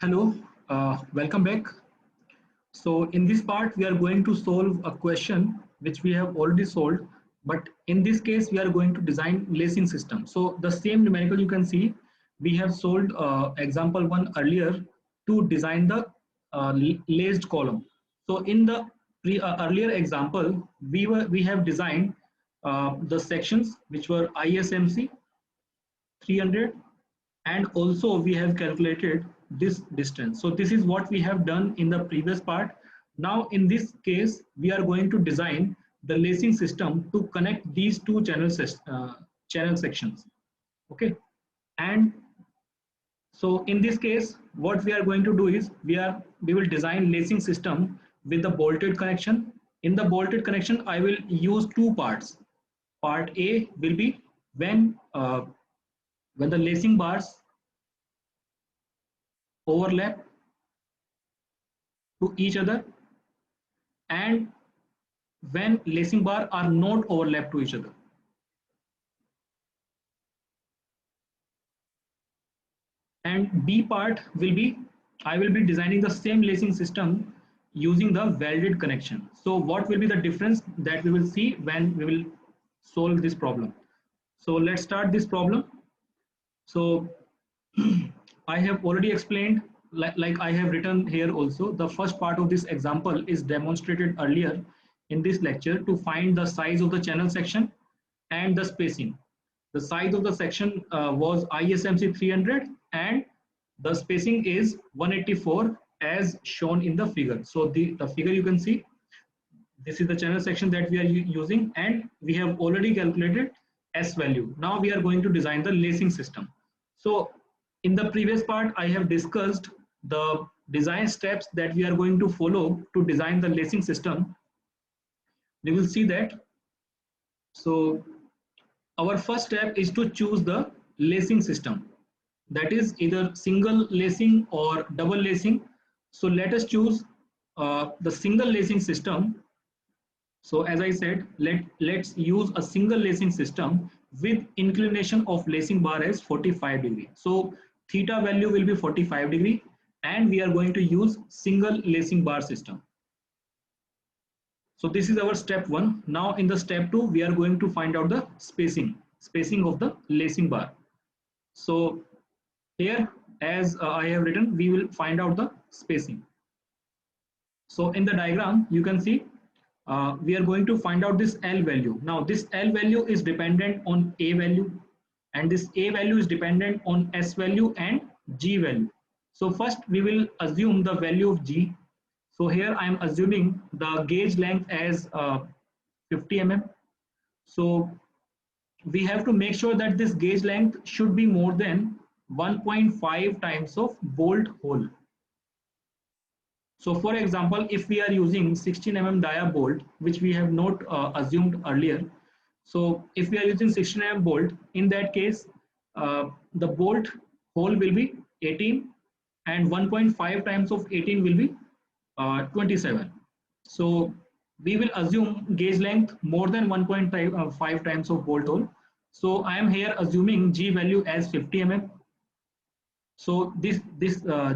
Hello, welcome back. So in this part, we are going to solve a question which we have already solved, but in this case, we are going to design lacing system. So the same numerical you can see, we have solved example one earlier to design the laced column. So in the earlier example, we have designed the sections which were ISMC 300, and also we have calculated this distance. So this is what we have done in the previous part. Now in this case we are going to design the lacing system to connect these two channel sections. Okay, and so in this case what we are going to do is we will design lacing system with the bolted connection. In the bolted connection I will use two parts. Part A will be when the lacing bars overlap to each other, and when lacing bar are not overlap to each other. And B part will be, I will be designing the same lacing system using the welded connection. So what will be the difference that we will see when we will solve this problem. So let's start this problem. So I have already explained, like I have written here also, the first part of this example is demonstrated earlier in this lecture to find the size of the channel section and the spacing. The size of the section was ISMC 300 and the spacing is 184 as shown in the figure. So the figure you can see, this is the channel section that we are using, and we have already calculated S value. Now we are going to design the lacing system. So in the previous part, I have discussed the design steps that we are going to follow to design the lacing system. We will see that. So our first step is to choose the lacing system. That is either single lacing or double lacing. So let us choose the single lacing system. So as I said, let's use a single lacing system with inclination of lacing bar as 45 degree. So theta value will be 45 degree, and we are going to use single lacing bar system. So this is our step one. Now in the step two, we are going to find out the spacing of the lacing bar. So here, as I have written, we will find out the spacing. So in the diagram, you can see we are going to find out this L value. Now this L value is dependent on A value, and this A value is dependent on S value and G value. So first we will assume the value of G. So here I am assuming the gauge length as 50 mm. So we have to make sure that this gauge length should be more than 1.5 times of bolt hole. So for example, if we are using 16 mm dia bolt, which we have not assumed earlier. So if we are using 16 mm bolt, in that case, the bolt hole will be 18 and 1.5 times of 18 will be 27. So we will assume gauge length more than 1.5 times of bolt hole. So I am here assuming G value as 50 mm. So this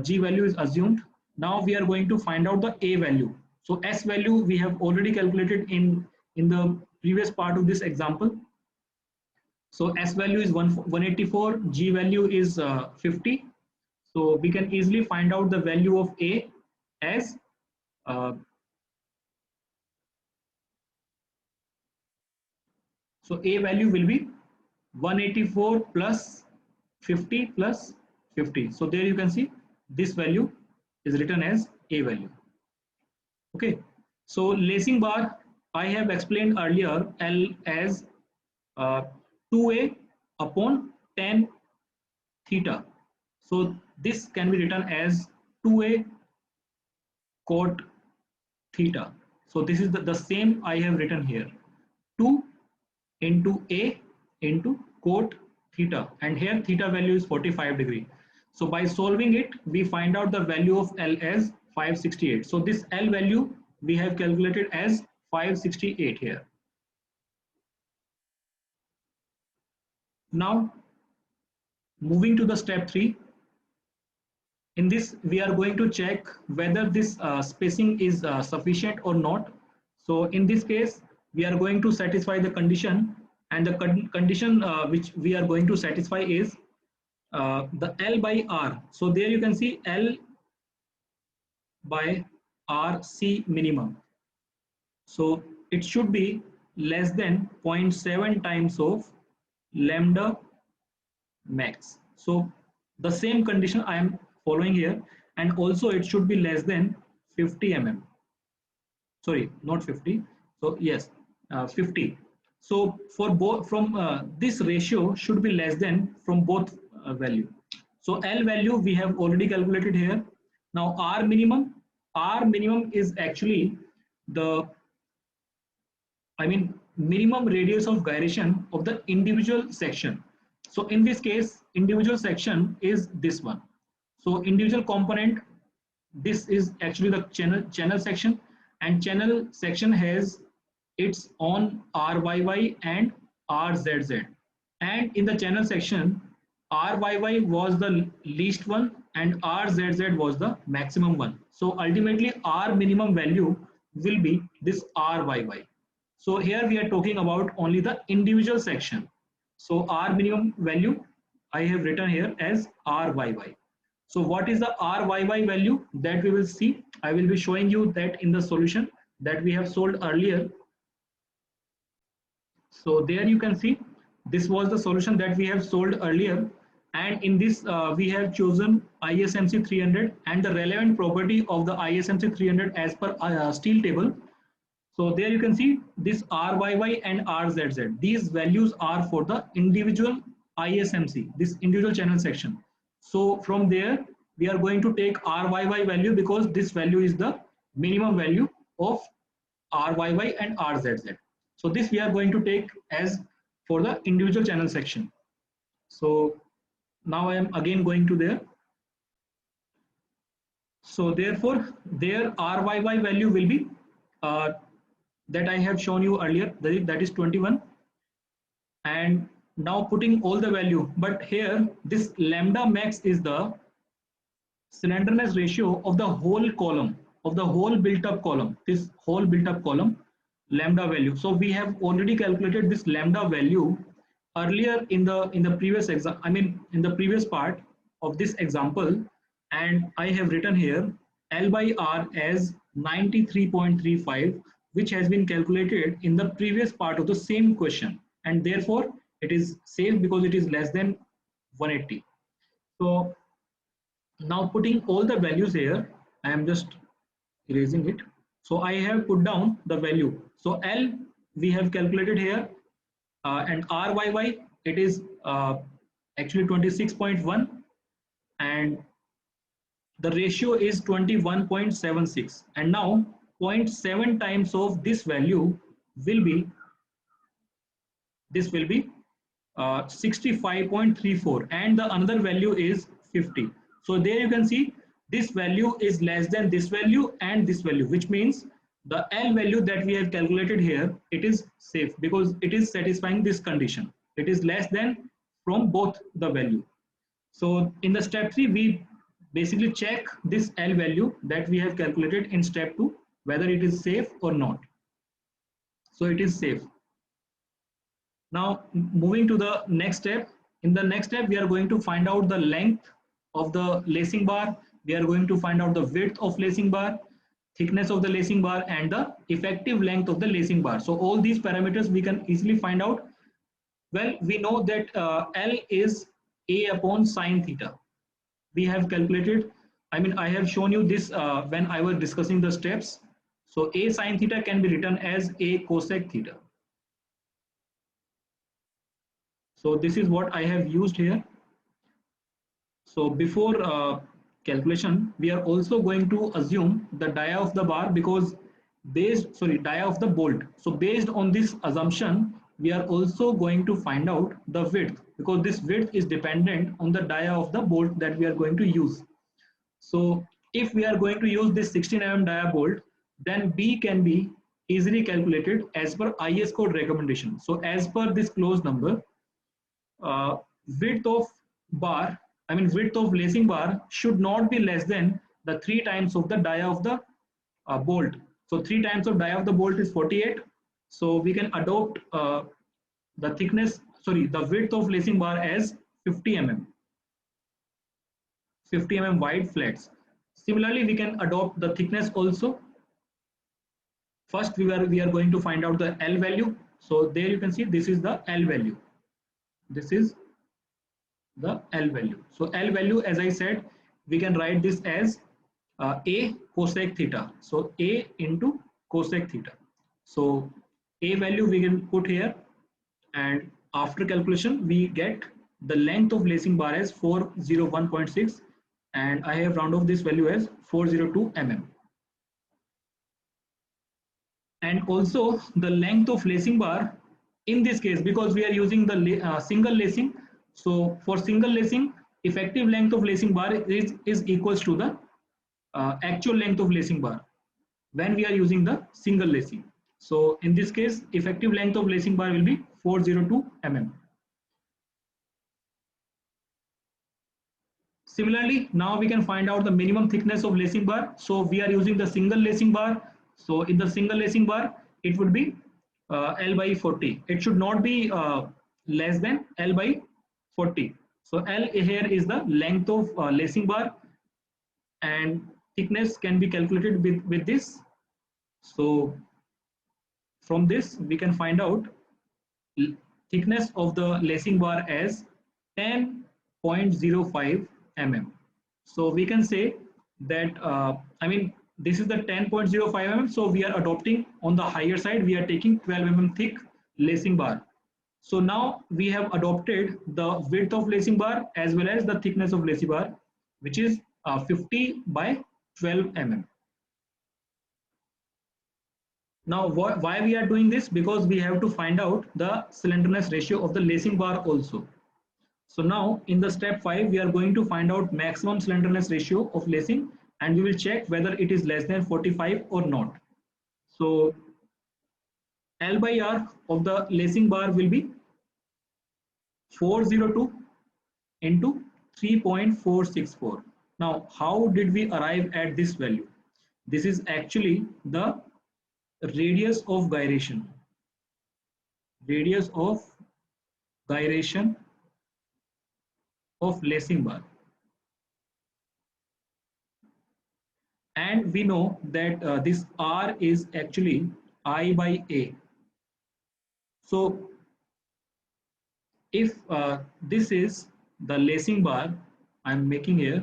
G value is assumed. Now we are going to find out the A value. So S value we have already calculated in the previous part of this example. So S value is 184, G value is 50. So we can easily find out the value of A as so A value will be 184 plus 50 plus 50. So there you can see this value is written as A value. Okay. So lacing bar, I have explained earlier L as 2A upon tan theta. So this can be written as 2A cot theta. So this is the same I have written here. 2 into A into cot theta, and here theta value is 45 degree. So by solving it, we find out the value of L as 568. So this L value we have calculated as 568 here. Now moving to the step 3. In this, we are going to check whether this spacing is sufficient or not. So in this case, we are going to satisfy the condition, and the condition which we are going to satisfy is the L by R. So there you can see L by RC minimum. So it should be less than 0.7 times of lambda max. So the same condition I am following here, and also it should be less than 50 mm. Sorry, not 50. So yes, 50. So for both, from this ratio should be less than from both value. So L value we have already calculated here. Now R minimum is actually the, I mean, minimum radius of gyration of the individual section. So in this case, individual section is this one. So individual component, this is actually the channel section, and channel section has its own RYY and RZZ. And in the channel section, RYY was the least one and RZZ was the maximum one. So ultimately, R minimum value will be this RYY. So here we are talking about only the individual section. So R minimum value I have written here as RYY. So what is the RYY value that we will see? I will be showing you that in the solution that we have solved earlier. So there you can see this was the solution that we have solved earlier, and in this we have chosen ISMC 300 and the relevant property of the ISMC 300 as per steel table. So there you can see this RYY and RZZ. These values are for the individual ISMC, this individual channel section. So from there, we are going to take RYY value because this value is the minimum value of RYY and RZZ. So this we are going to take as for the individual channel section. So now I am again going to there. So therefore, their RYY value will be that I have shown you earlier, that is 21. And now putting all the value, but here this lambda max is the slenderness ratio of the whole column, of the whole built up column, this whole built up column lambda value. So we have already calculated this lambda value earlier in the previous exam, I mean in the previous part of this example, and I have written here L by R as 93.35, which has been calculated in the previous part of the same question, and therefore it is safe because it is less than 180. So now putting all the values here, I am just erasing it. So I have put down the value. So L we have calculated here, and RYY it is actually 26.1, and the ratio is 21.76, and now 0.7 times of this value will be 65.34, and the another value is 50. So there you can see this value is less than this value and this value, which means the L value that we have calculated here, it is safe because it is satisfying this condition. It is less than from both the value. So in the step 3, we basically check this L value that we have calculated in step 2, whether it is safe or not. So it is safe. Now moving to the next step. In the next step, we are going to find out the length of the lacing bar. We are going to find out the width of lacing bar, thickness of the lacing bar, and the effective length of the lacing bar. So all these parameters we can easily find out. Well, we know that L is A upon sine theta. We have calculated, I mean, I have shown you this when I was discussing the steps. So A sine theta can be written as A cosec theta. So this is what I have used here. So before calculation, we are also going to assume the dia of the bar because dia of the bolt. So based on this assumption, we are also going to find out the width because this width is dependent on the dia of the bolt that we are going to use. So if we are going to use this 16 mm dia bolt, then B can be easily calculated as per IS code recommendation. So as per this close number, width of bar I mean width of lacing bar should not be less than the 3 times of the dia of the bolt. So 3 times of dia of the bolt is 48. So we can adopt the thickness, sorry, the width of lacing bar as 50 mm, 50 mm wide flats. Similarly, we can adopt the thickness also. First, we are going to find out the L value. So there you can see this is the L value. This is the L value. So L value, as I said, we can write this as A cosec theta. So A into cosec theta. So A value we can put here, and after calculation we get the length of lacing bar as 401.6, and I have round off this value as 402 mm. And also the length of lacing bar in this case, because we are using the single lacing, so for single lacing effective length of lacing bar is equals to the actual length of lacing bar when we are using the single lacing. So in this case effective length of lacing bar will be 402 mm. Similarly, now we can find out the minimum thickness of lacing bar. So we are using the single lacing bar. So in the single lacing bar, it would be L by 40. It should not be less than L by 40. So L here is the length of lacing bar, and thickness can be calculated with this. So from this, we can find out thickness of the lacing bar as 10.05 mm. So we can say that, I mean, this is the 10.05 mm. So we are adopting on the higher side, we are taking 12 mm thick lacing bar. So now we have adopted the width of lacing bar as well as the thickness of lacing bar, which is 50 by 12 mm. Now, why we are doing this? Because we have to find out the slenderness ratio of the lacing bar also. So now in the step 5, we are going to find out maximum slenderness ratio of lacing, and we will check whether it is less than 45 or not. So L by R of the lacing bar will be 402 into 3.464. Now, how did we arrive at this value? This is actually the radius of gyration. Radius of gyration of lacing bar. And we know that this R is actually I by A. So if this is the lacing bar I'm making here,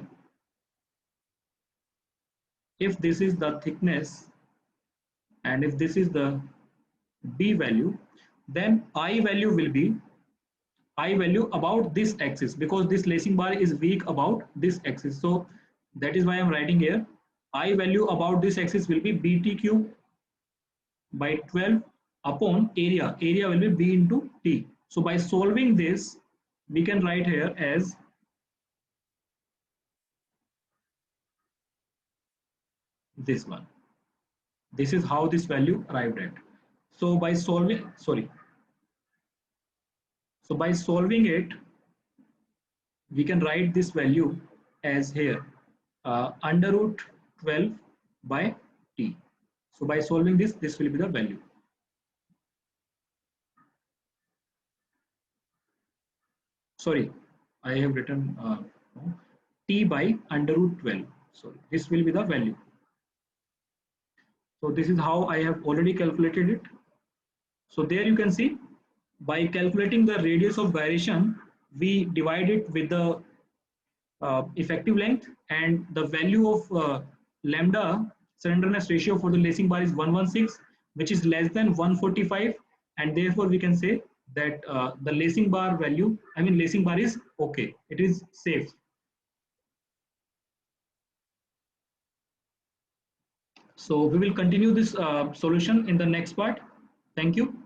if this is the thickness and if this is the B value, then I value will be I value about this axis, because this lacing bar is weak about this axis. So that is why I'm writing here I value about this axis will be BT cube by 12 upon area. Area will be B into T. So by solving this, we can write here as this one. This is how this value arrived at. So by solving, sorry. So by solving it, we can write this value as here under root 12 by T. So by solving this, this will be the value. Sorry, I have written T by under root 12. So this will be the value. So this is how I have already calculated it. So there you can see by calculating the radius of gyration, we divide it with the effective length, and the value of lambda slenderness ratio for the lacing bar is 116, which is less than 145, and therefore we can say that the lacing bar value, I mean lacing bar is okay, it is safe. So we will continue this solution in the next part. Thank you.